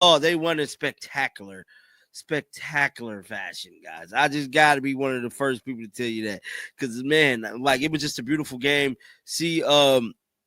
Oh, they won in spectacular fashion, guys. I just got to be one of the first people to tell you that, because man, like, it was just a beautiful game.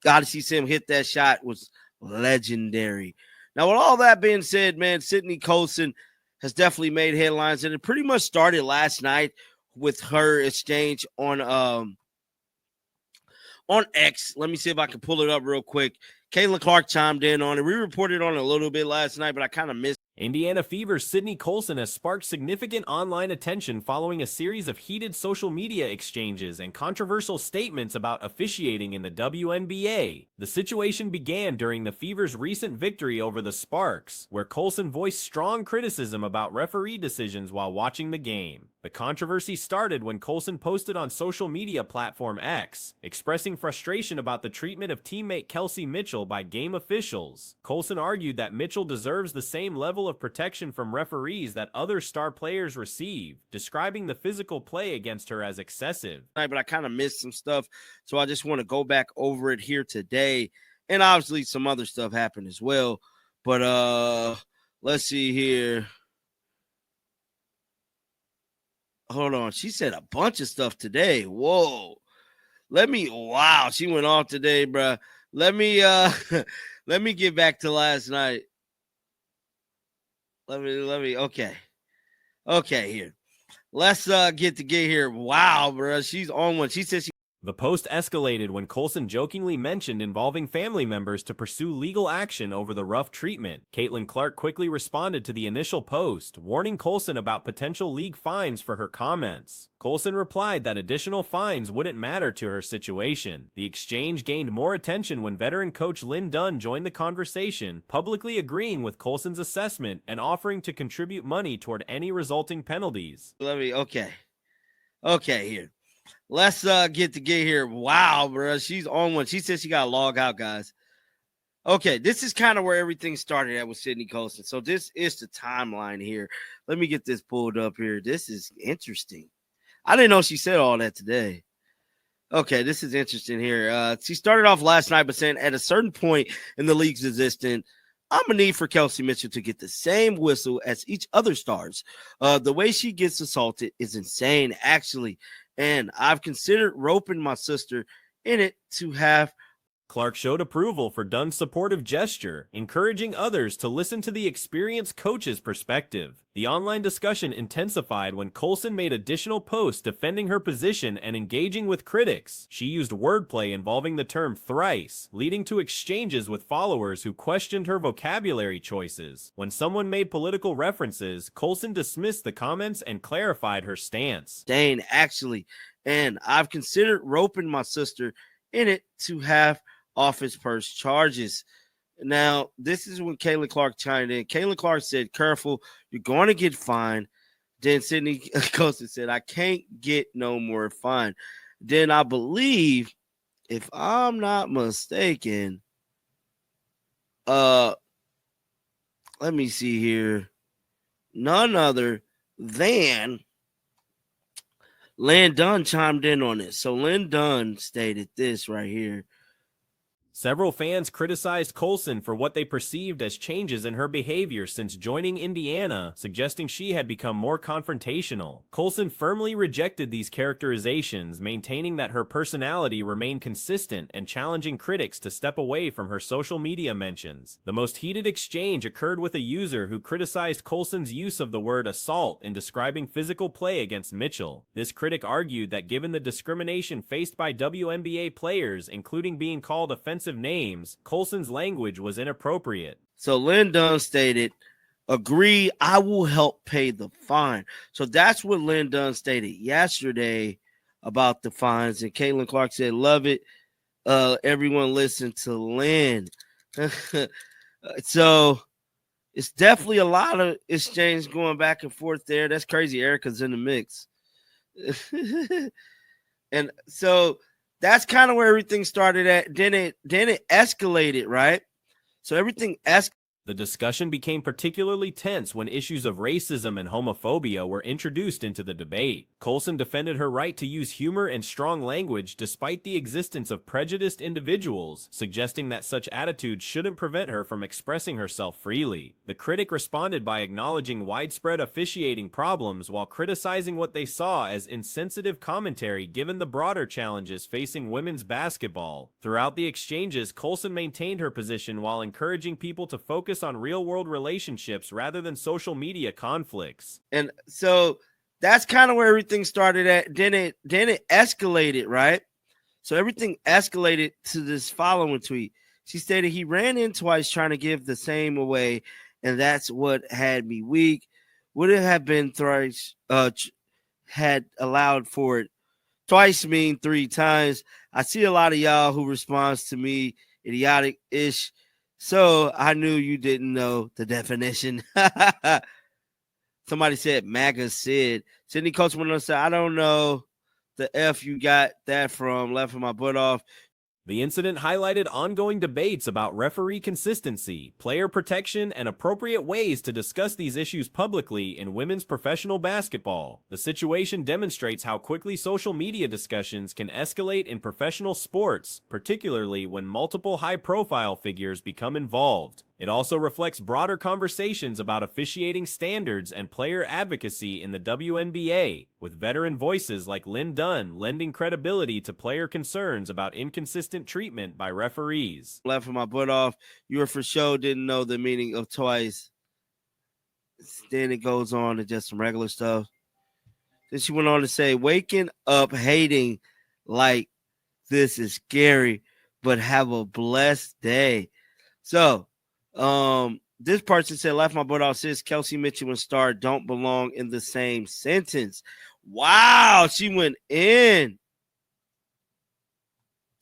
Got to see Sam hit that shot was legendary. Now, with all that being said, man, Sydney Colson has definitely made headlines, and it pretty much started last night with her exchange on X. Let me see if I can pull it up real quick. Caitlin Clark chimed in on it. We reported on it a little bit last night, but I kind of missed. Indiana Fever's Sydney Colson has sparked significant online attention following a series of heated social media exchanges and controversial statements about officiating in the WNBA. The situation began during the Fever's recent victory over the Sparks, where Colson voiced strong criticism about referee decisions while watching the game. The controversy started when Colson posted on social media platform X, expressing frustration about the treatment of teammate Kelsey Mitchell by game officials. Colson argued that Mitchell deserves the same level of protection from referees that other star players receive, describing the physical play against her as excessive. But I kind of missed some stuff, so I just want to go back over it here today. And obviously some other stuff happened as well. But let's see here. Hold on. She said a bunch of stuff today. Whoa. Wow, she went off today, bro. Let me get back to last night. Okay, here. Let's get here. Wow, bro. She's on one. She says The post escalated when Colson jokingly mentioned involving family members to pursue legal action over the rough treatment. Caitlin Clark quickly responded to the initial post, warning Colson about potential league fines for her comments. Colson replied that additional fines wouldn't matter to her situation. The exchange gained more attention when veteran coach Lin Dunn joined the conversation, publicly agreeing with Colson's assessment and offering to contribute money toward any resulting penalties. Okay, here. Let's get here. Wow, bro. She's on one. She says she got to log out, guys. Okay, this is kind of where everything started at with Sydney Colson. So this is the timeline here. Let me get this pulled up here. This is interesting. I didn't know she said all that today. Okay, this is interesting here. She started off last night by saying at a certain point in the league's existence, I'm going to need for Kelsey Mitchell to get the same whistle as each other stars. The way she gets assaulted is insane, actually. And I've considered roping my sister in it to have. Clark showed approval for Dunn's supportive gesture, encouraging others to listen to the experienced coach's perspective. The online discussion intensified when Colson made additional posts defending her position and engaging with critics. She used wordplay involving the term thrice, leading to exchanges with followers who questioned her vocabulary choices. When someone made political references, Colson dismissed the comments and clarified her stance. Dane, actually, and I've considered roping my sister in it to have office purse charges. Now, this is when Caitlin Clark chimed in. Caitlin Clark said, careful, you're going to get fined. Then Sydney Colson said, I can't get no more fine. Then I believe, if I'm not mistaken, let me see here. None other than Lin Dunn chimed in on it. So Lin Dunn stated this right here. Several fans criticized Colson for what they perceived as changes in her behavior since joining Indiana, suggesting she had become more confrontational. Colson firmly rejected these characterizations, maintaining that her personality remained consistent and challenging critics to step away from her social media mentions. The most heated exchange occurred with a user who criticized Colson's use of the word assault in describing physical play against Mitchell. This critic argued that given the discrimination faced by WNBA players, including being called offensive names, Colson's language was inappropriate. So Lin Dunn stated, agree, I will help pay the fine. So that's what Lin Dunn stated yesterday about the fines. And Caitlin Clark said, love it. Everyone listen to Lin. So it's definitely a lot of exchange going back and forth there. That's crazy. Erica's in the mix. And so that's kind of where everything started at. Then it escalated, right? So everything escalated. The discussion became particularly tense when issues of racism and homophobia were introduced into the debate. Colson defended her right to use humor and strong language despite the existence of prejudiced individuals, suggesting that such attitudes shouldn't prevent her from expressing herself freely. The critic responded by acknowledging widespread officiating problems while criticizing what they saw as insensitive commentary given the broader challenges facing women's basketball. Throughout the exchanges, Colson maintained her position while encouraging people to focus on real-world relationships rather than social media conflicts. And so that's kind of where everything started at. Then it escalated, right? So everything escalated to this following tweet. She stated he ran in twice trying to give the same away, and that's what had me weak. Would it have been thrice had allowed for it? Twice mean 3 times. I see a lot of y'all who responds to me idiotic-ish. So I knew you didn't know the definition. Somebody said MAGA Sid. Sydney Coach went on and said, I don't know the F you got that from, laughing my butt off. The incident highlighted ongoing debates about referee consistency, player protection, and appropriate ways to discuss these issues publicly in women's professional basketball. The situation demonstrates how quickly social media discussions can escalate in professional sports, particularly when multiple high-profile figures become involved. It also reflects broader conversations about officiating standards and player advocacy in the WNBA, with veteran voices like Lin Dunn lending credibility to player concerns about inconsistent treatment by referees. Laughing my butt off. You were for sure didn't know the meaning of twice. Then it goes on to just some regular stuff. Then she went on to say, waking up hating like this is scary, but have a blessed day. So, this person said, laugh my butt off, sis. Kelsey Mitchell and Star don't belong in the same sentence. Wow, she went in.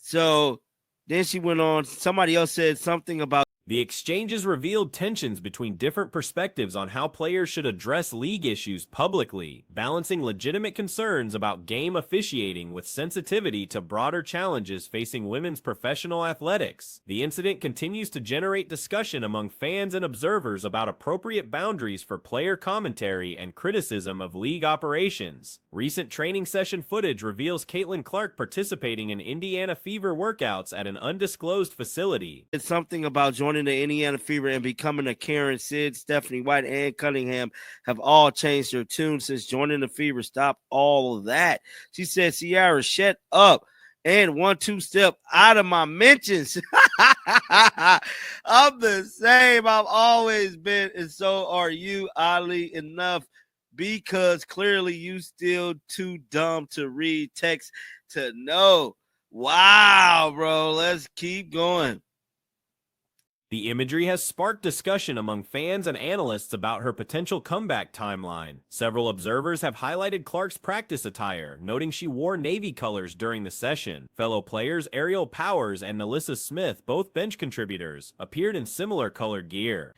So then she went on. Somebody else said something about the exchanges revealed tensions between different perspectives on how players should address league issues publicly, balancing legitimate concerns about game officiating with sensitivity to broader challenges facing women's professional athletics. The incident continues to generate discussion among fans and observers about appropriate boundaries for player commentary and criticism of league operations. Recent training session footage reveals Caitlin Clark participating in Indiana Fever workouts at an undisclosed facility. It's something about joining the Indiana Fever and becoming a Karen. Sid, Stephanie White, and Cunningham have all changed their tune since joining the Fever. Stop all of that. She said, Ciara, shut up and 1-2 step out of my mentions. I'm the same. I've always been, and so are you, oddly enough, because clearly you still too dumb to read text to know. Wow, bro. Let's keep going. The imagery has sparked discussion among fans and analysts about her potential comeback timeline. Several observers have highlighted Clark's practice attire, noting she wore Navy colors during the session. Fellow players Ariel Powers and Nalissa Smith, both bench contributors, appeared in similar colored gear.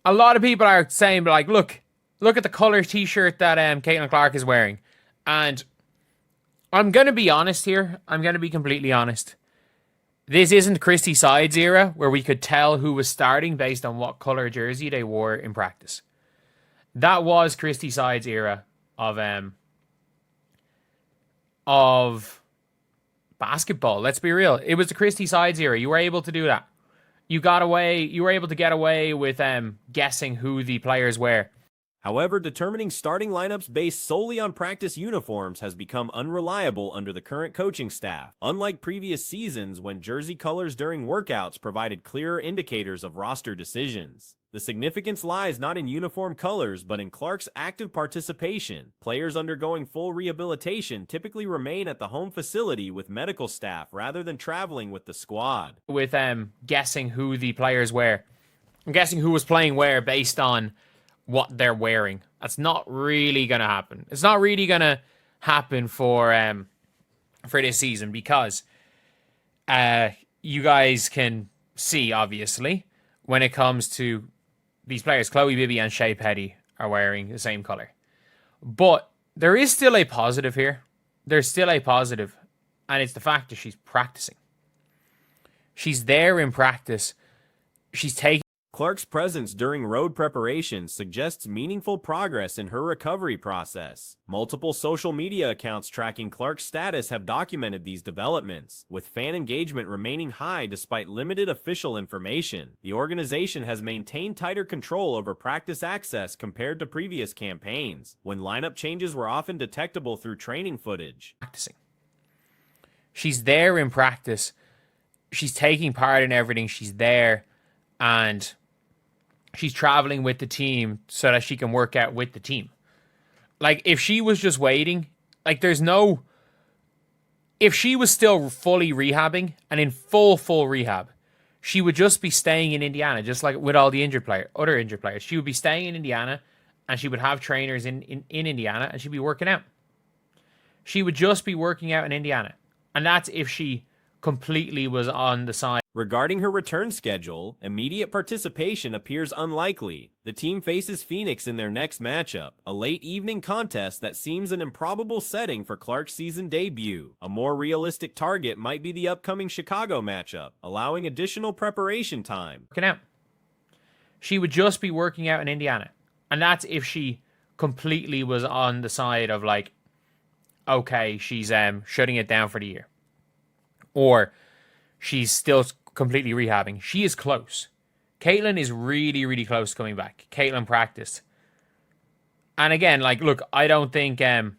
A lot of people are saying, like, look at the color t-shirt that Caitlin Clark is wearing. And I'm going to be honest here. I'm going to be completely honest. This isn't Christy Sides era where we could tell who was starting based on what color jersey they wore in practice. That was Christy Sides era of basketball. Let's be real. It was the Christy Sides era. You were able to do that. You were able to get away with guessing who the players were. However, determining starting lineups based solely on practice uniforms has become unreliable under the current coaching staff, unlike previous seasons when jersey colors during workouts provided clearer indicators of roster decisions. The significance lies not in uniform colors, but in Clark's active participation. Players undergoing full rehabilitation typically remain at the home facility with medical staff rather than traveling with the squad. With guessing who the players were. I'm guessing who was playing where based on what they're wearing. That's not really going to happen. It's not really going to happen for this season because you guys can see, obviously, when it comes to these players, Chloe Bibby and Shea Petty are wearing the same color. But there is still a positive here. There's still a positive, and it's the fact that she's practicing. She's there in practice. She's taking Clark's presence during road preparations suggests meaningful progress in her recovery process. Multiple social media accounts tracking Clark's status have documented these developments, with fan engagement remaining high despite limited official information. The organization has maintained tighter control over practice access compared to previous campaigns, when lineup changes were often detectable through training footage. Practicing. She's there in practice. She's taking part in everything. She's there, and she's traveling with the team so that she can work out with the team. Like, if she was just waiting, like, if she was still fully rehabbing and in full rehab, she would just be staying in Indiana, just like with all the other injured players. She would be staying in Indiana, and she would have trainers in Indiana, and she'd be working out. She would just be working out in Indiana. And that's if she completely was on the side. Regarding her return schedule, immediate participation appears unlikely. The team faces Phoenix in their next matchup, a late evening contest that seems an improbable setting for Clark's season debut. A more realistic target might be the upcoming Chicago matchup, allowing additional preparation time. Working out. She would just be working out in Indiana. And that's if she completely was on the side of, like, okay, she's shutting it down for the year. Or she's still completely rehabbing. She is close. Caitlin is really, really close to coming back. Caitlin practiced. And again, like, look, I don't think... okay,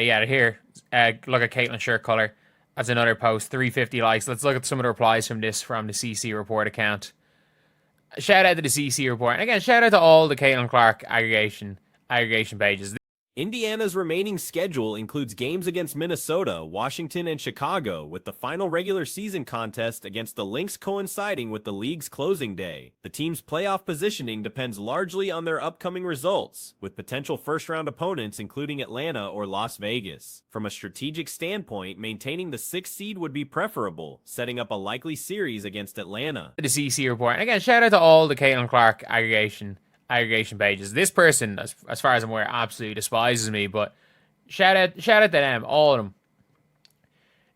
yeah, here. Look at Caitlin's shirt color. That's another post. 350 likes. Let's look at some of the replies from the CC Report account. Shout out to the CC Report. And again, shout out to all the Caitlin Clark aggregation pages. Indiana's remaining schedule includes games against Minnesota, Washington, and Chicago, with the final regular season contest against the Lynx coinciding with the league's closing day. The team's playoff positioning depends largely on their upcoming results, with potential first-round opponents including Atlanta or Las Vegas. From a strategic standpoint, maintaining the 6th seed would be preferable, setting up a likely series against Atlanta. The CC Report. And again, shout out to all the Caitlin Clark aggregation pages. This person, as far as I'm aware, absolutely despises me, but shout out to them, all of them.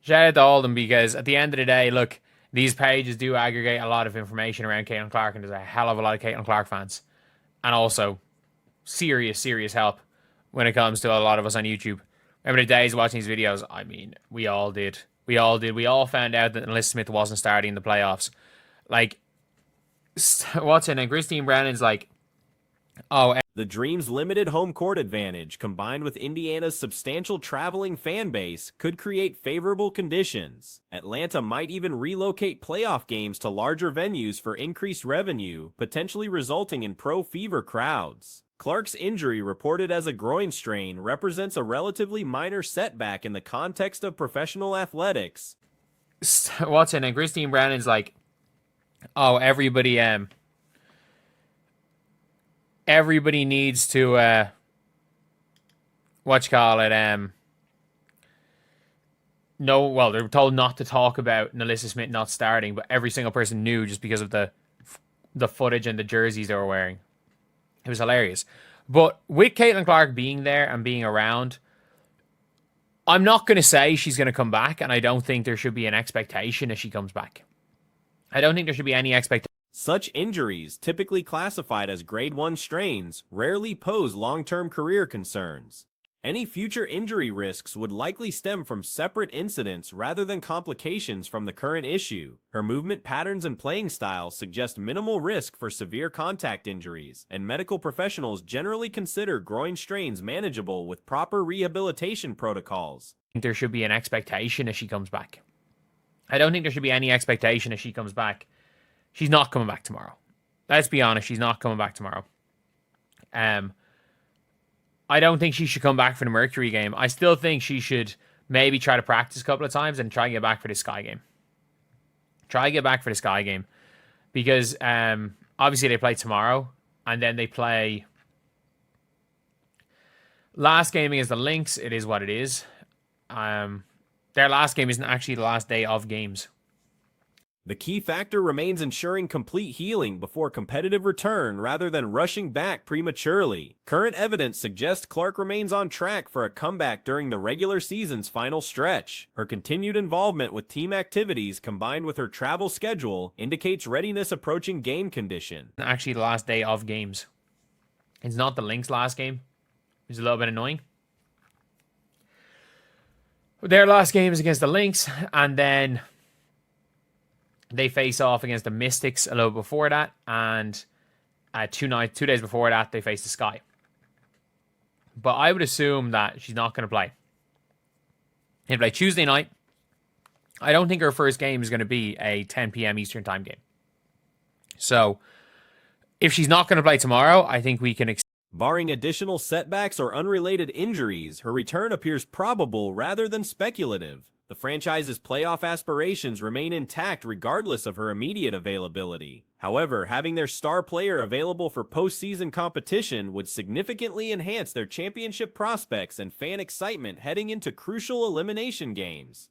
Shout out to all of them, because at the end of the day, look, these pages do aggregate a lot of information around Caitlin Clark, and there's a hell of a lot of Caitlin Clark fans. And also, serious help when it comes to a lot of us on YouTube. Remember the days watching these videos? I mean, we all did. We all found out that Alyssa Smith wasn't starting in the playoffs. Like, what's her name? Christine Brennan's like, oh, the Dream's limited home court advantage, combined with Indiana's substantial traveling fan base, could create favorable conditions. Atlanta might even relocate playoff games to larger venues for increased revenue, potentially resulting in pro-fever crowds. Clark's injury, reported as a groin strain, represents a relatively minor setback in the context of professional athletics. What's her name? Christine Brennan's like, oh, everybody needs to no, well, they were told not to talk about Alyssa Smith not starting, but every single person knew just because of the footage and the jerseys they were wearing. It was hilarious. But with Caitlin Clark being there and being around, I'm not going to say she's going to come back, and I don't think there should be an expectation if she comes back. I don't think there should be any expectation. Such injuries, typically classified as grade 1 strains, rarely pose long-term career concerns. Any future injury risks would likely stem from separate incidents rather than complications from the current issue. Her movement patterns and playing style suggest minimal risk for severe contact injuries, and medical professionals generally consider groin strains manageable with proper rehabilitation protocols. There should be an expectation if she comes back. I don't think there should be any expectation if she comes back. She's not coming back tomorrow. Let's be honest, she's not coming back tomorrow. I don't think she should come back for the Mercury game. I still think she should maybe try to practice a couple of times and try and get back for the Sky game. Try and get back for the Sky game. Because obviously they play tomorrow, and then they play last game against the Lynx. It is what it is. Their last game isn't actually the last day of games. The key factor remains ensuring complete healing before competitive return rather than rushing back prematurely. Current evidence suggests Clark remains on track for a comeback during the regular season's final stretch. Her continued involvement with team activities combined with her travel schedule indicates readiness approaching game condition. Actually, the last day of games. It's not the Lynx last game. It's a little bit annoying. Their last game is against the Lynx, and then they face off against the Mystics a little before that, and 2 days before that, they face the Sky. But I would assume that she's not going to play. They play Tuesday night. I don't think her first game is going to be a 10 p.m. Eastern time game. So, if she's not going to play tomorrow, I think we can Barring additional setbacks or unrelated injuries, her return appears probable rather than speculative. The franchise's playoff aspirations remain intact regardless of her immediate availability. However, having their star player available for postseason competition would significantly enhance their championship prospects and fan excitement heading into crucial elimination games.